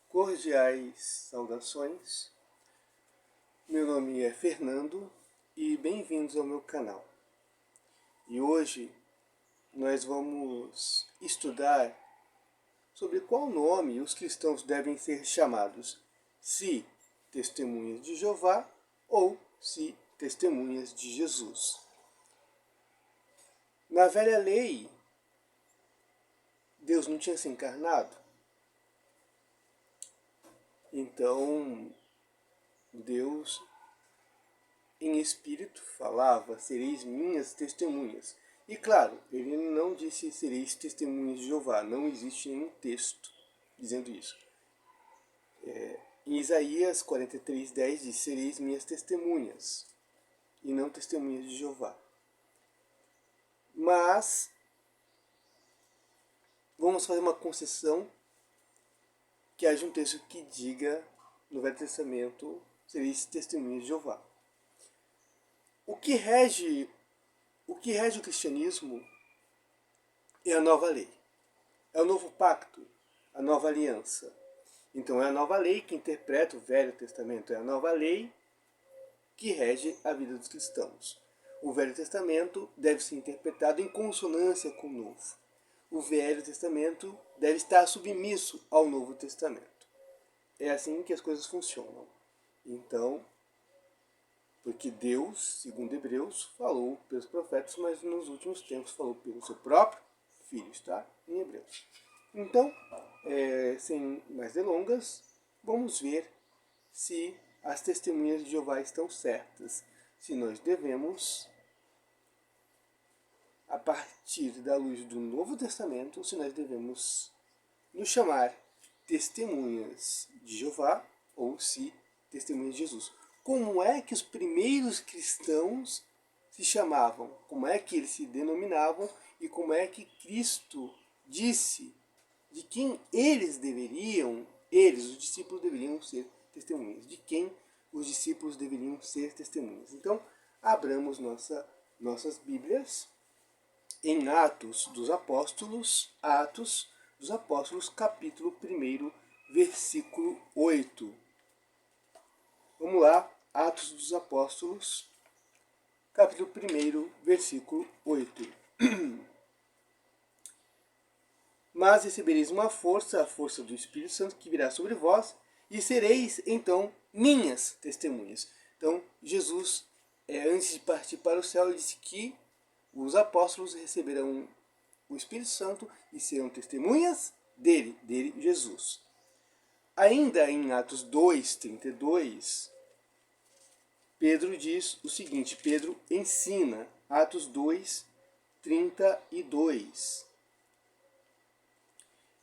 Cordiais saudações, meu nome é Fernando e bem-vindos ao meu canal. E hoje nós vamos estudar sobre qual nome os cristãos devem ser chamados, se testemunhas de Jeová ou se testemunhas de Jesus. Na velha lei, Deus não tinha se encarnado? Então, Deus em espírito falava, sereis minhas testemunhas. E claro, ele não disse sereis testemunhas de Jeová, não existe nenhum texto dizendo isso. Em Isaías 43:10 diz, sereis minhas testemunhas, e não testemunhas de Jeová. Mas, vamos fazer uma concessão, que haja um texto que diga, no Velho Testamento, sereis testemunhas de Jeová. O que rege o cristianismo é a nova lei. É o novo pacto, a nova aliança. Então é a nova lei que interpreta o Velho Testamento, é a nova lei que rege a vida dos cristãos. O Velho Testamento deve ser interpretado em consonância com o Novo. O Velho Testamento deve estar submisso ao Novo Testamento. É assim que as coisas funcionam. Então, porque Deus, segundo Hebreus, falou pelos profetas, mas nos últimos tempos falou pelo seu próprio Filho, está em Hebreus. Então, sem mais delongas, vamos ver se as testemunhas de Jeová estão certas, se nós devemos, a partir da luz do Novo Testamento, se nós devemos nos chamar testemunhas de Jeová ou se testemunhas de Jesus. Como é que os primeiros cristãos se chamavam? Como é que eles se denominavam? E como é que Cristo disse de quem eles, os discípulos deveriam ser testemunhas? De quem os discípulos deveriam ser testemunhas? Então, abramos nossas Bíblias em Atos dos Apóstolos, capítulo 1, versículo 8. Vamos lá, Atos dos Apóstolos, capítulo 1, versículo 8. Mas recebereis uma força, a força do Espírito Santo que virá sobre vós, e sereis, então, minhas testemunhas. Então, Jesus, antes de partir para o céu, disse que os apóstolos receberão o Espírito Santo e serão testemunhas dele, Jesus. Ainda em Atos 2:32, Pedro diz o seguinte, Pedro ensina, Atos 2:32.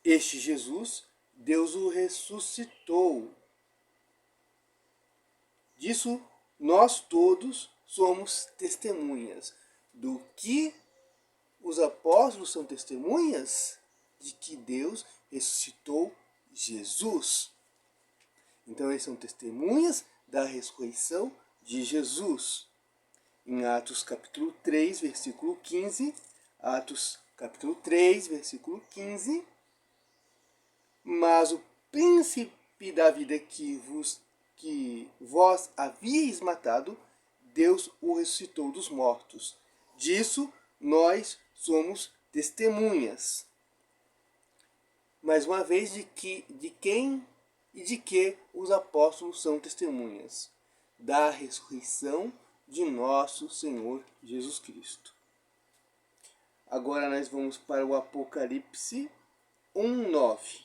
Este Jesus, Deus o ressuscitou. Disso nós todos somos testemunhas. Do que os apóstolos são testemunhas? De que Deus ressuscitou Jesus. Então eles são testemunhas da ressurreição de Jesus. Em Atos capítulo 3, versículo 15, Atos capítulo 3, versículo 15, mas o príncipe da vida que vós havíeis matado, Deus o ressuscitou dos mortos. Disso nós somos testemunhas. Mais uma vez, de quem e de que os apóstolos são testemunhas? Da ressurreição de nosso Senhor Jesus Cristo. Agora nós vamos para o Apocalipse 1:9.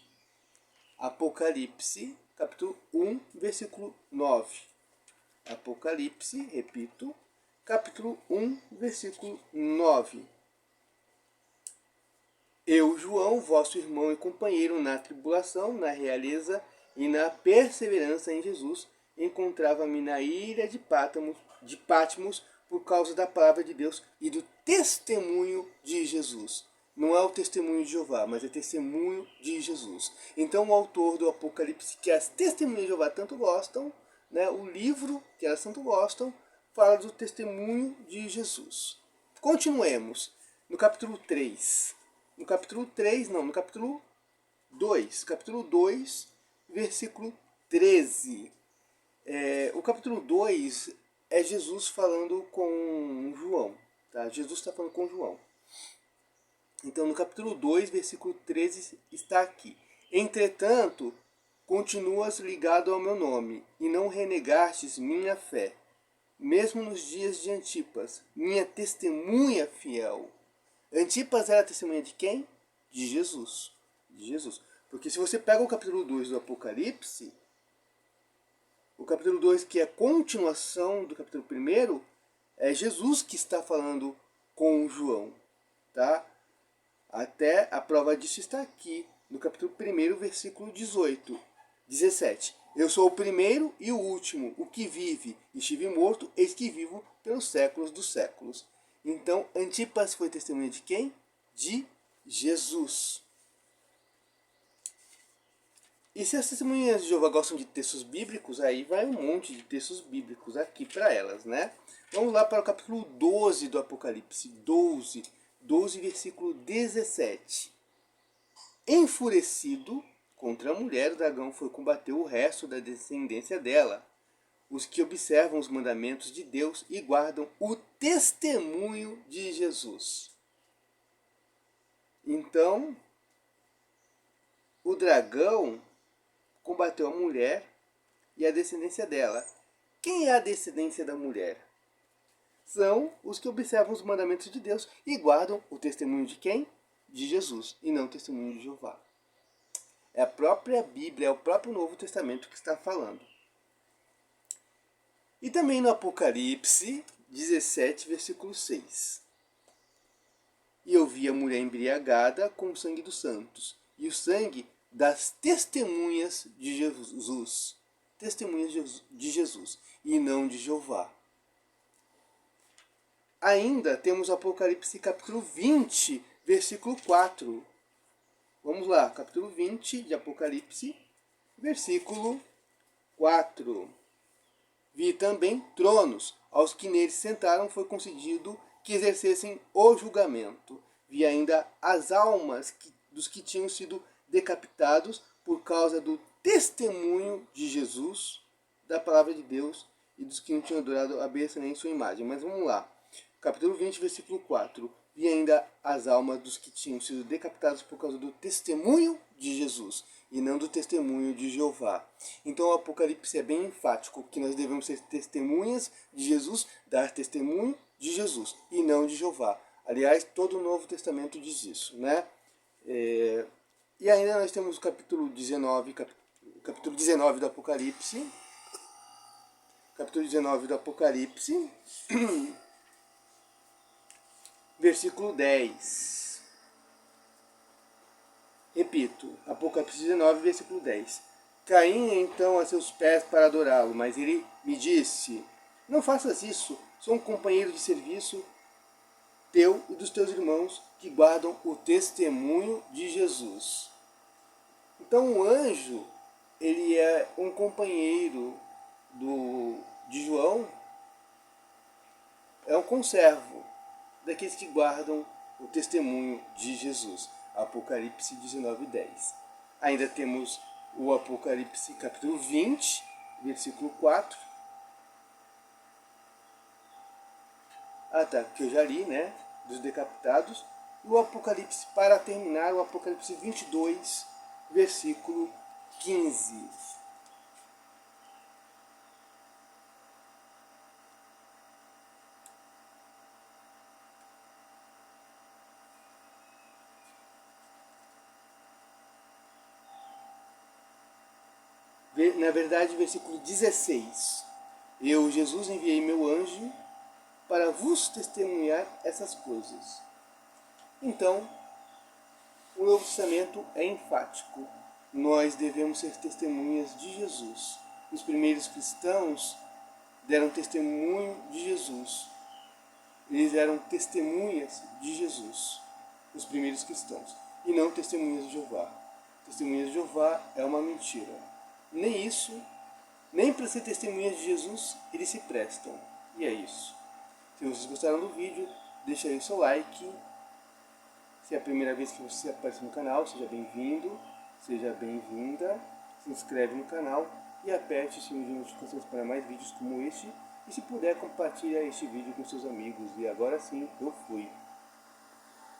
Apocalipse, capítulo 1, versículo 9. Apocalipse, repito, capítulo 1, versículo 9. Eu, João, vosso irmão e companheiro na tribulação, na realeza e na perseverança em Jesus, encontrava-me na ilha de Patmos por causa da palavra de Deus e do testemunho de Jesus. Não é o testemunho de Jeová, mas é testemunho de Jesus. Então o autor do Apocalipse, que as testemunhas de Jeová tanto gostam, né, o livro que elas tanto gostam, fala do testemunho de Jesus. Continuemos no capítulo 3. No capítulo 2, versículo 13. O capítulo 2 é Jesus falando com João. Tá? Jesus está falando com João. Então, no capítulo 2, versículo 13, está aqui. Entretanto, continuas ligado ao meu nome, e não renegastes minha fé, mesmo nos dias de Antipas, minha testemunha fiel. Antipas era a testemunha de quem? De Jesus. De Jesus. Porque se você pega o capítulo 2 do Apocalipse, o capítulo 2, que é continuação do capítulo 1, é Jesus que está falando com João. Tá? Até a prova disso está aqui, no capítulo 1, versículo 17. Eu sou o primeiro e o último, o que vive. Estive morto, eis que vivo pelos séculos dos séculos. Então, Antipas foi testemunha de quem? De Jesus. E se as testemunhas de Jeová gostam de textos bíblicos, aí vai um monte de textos bíblicos aqui para elas, né? Vamos lá para o capítulo 12 do Apocalipse. 12, versículo 17. Enfurecido contra a mulher, o dragão foi combater o resto da descendência dela, os que observam os mandamentos de Deus e guardam o testemunho de Jesus. Então, o dragão combateu a mulher e a descendência dela. Quem é a descendência da mulher? São os que observam os mandamentos de Deus e guardam o testemunho de quem? De Jesus, e não o testemunho de Jeová. É a própria Bíblia, é o próprio Novo Testamento que está falando. E também no Apocalipse 17, versículo 6. E eu vi a mulher embriagada com o sangue dos santos, e o sangue das testemunhas de Jesus. Testemunhas de Jesus, e não de Jeová. Ainda temos Apocalipse capítulo 20, versículo 4. Vamos lá, capítulo 20 de Apocalipse, versículo 4. Vi também tronos, aos que neles sentaram foi concedido que exercessem o julgamento. Vi ainda as almas dos que tinham sido decapitados por causa do testemunho de Jesus, da palavra de Deus, e dos que não tinham adorado a besta nem sua imagem. Mas vamos lá. Capítulo 20, versículo 4. Vi ainda as almas dos que tinham sido decapitados por causa do testemunho de Jesus, e não do testemunho de Jeová. Então o Apocalipse é bem enfático, que nós devemos ser testemunhas de Jesus, dar testemunho de Jesus, e não de Jeová. Aliás, todo o Novo Testamento diz isso, né? E ainda nós temos o capítulo 19, capítulo 19 do Apocalipse. Capítulo 19 do Apocalipse. Versículo 10. Repito, Apocalipse 19, versículo 10. Caí então a seus pés para adorá-lo, mas ele me disse: não faças isso, sou um companheiro de serviço teu e dos teus irmãos que guardam o testemunho de Jesus. Então o anjo, ele é um companheiro de João, é um conservo daqueles que guardam o testemunho de Jesus. Apocalipse 19, 10. Ainda temos o Apocalipse capítulo 20, versículo 4. Que eu já li, né? Dos decapitados. E o Apocalipse, para terminar, o Apocalipse 22, versículo 15. Na verdade, versículo 16. Eu, Jesus, enviei meu anjo para vos testemunhar essas coisas. Então, o Novo Testamento é enfático. Nós devemos ser testemunhas de Jesus. Os primeiros cristãos deram testemunho de Jesus. Eles eram testemunhas de Jesus, os primeiros cristãos, e não testemunhas de Jeová. Testemunhas de Jeová é uma mentira. Nem isso, nem para ser testemunhas de Jesus, eles se prestam. E é isso. Se vocês gostaram do vídeo, deixa aí o seu like. Se é a primeira vez que você aparece no canal, seja bem-vindo, seja bem-vinda. se inscreve no canal e aperte o sininho de notificações para mais vídeos como este. E se puder, compartilhe este vídeo com seus amigos. E agora sim, eu fui.